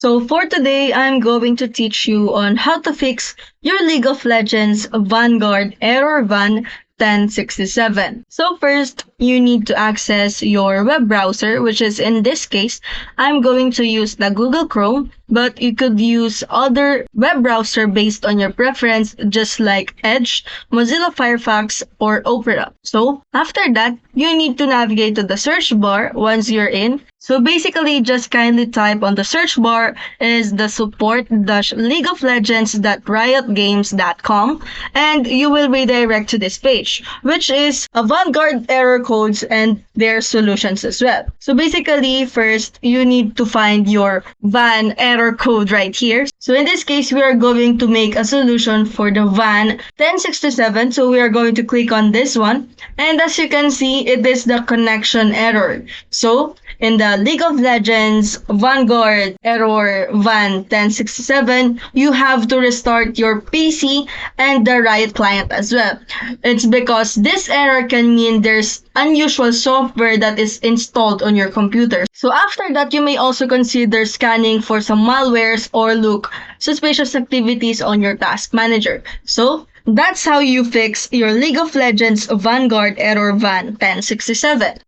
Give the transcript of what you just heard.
So for today, I'm going to teach you on how to fix your League of Legends Vanguard error van 1067. So first, you need to access your web browser, which is in this case, I'm going to use the Google Chrome, but you could use other web browser based on your preference, just like Edge, Mozilla Firefox, or Opera. So after that, you need to navigate to the search bar once you're in. So basically, just kindly type on the search bar is the support-leagueoflegends.riotgames.com and you will redirect to this page, which is a Vanguard error codes and their solutions as well. So basically, first, you need to find your van error code right here. So in this case, we are going to make a solution for the van 1067. So we are going to click on this one. And as you can see, it is the connection error. So in the League of Legends Vanguard error van 1067, you have to restart your PC and the Riot client as well. It's because this error can mean there's unusual software that is installed on your computer. So after that, you may also consider scanning for some malwares or look suspicious activities on your task manager. So that's how you fix your League of Legends Vanguard error van 1067.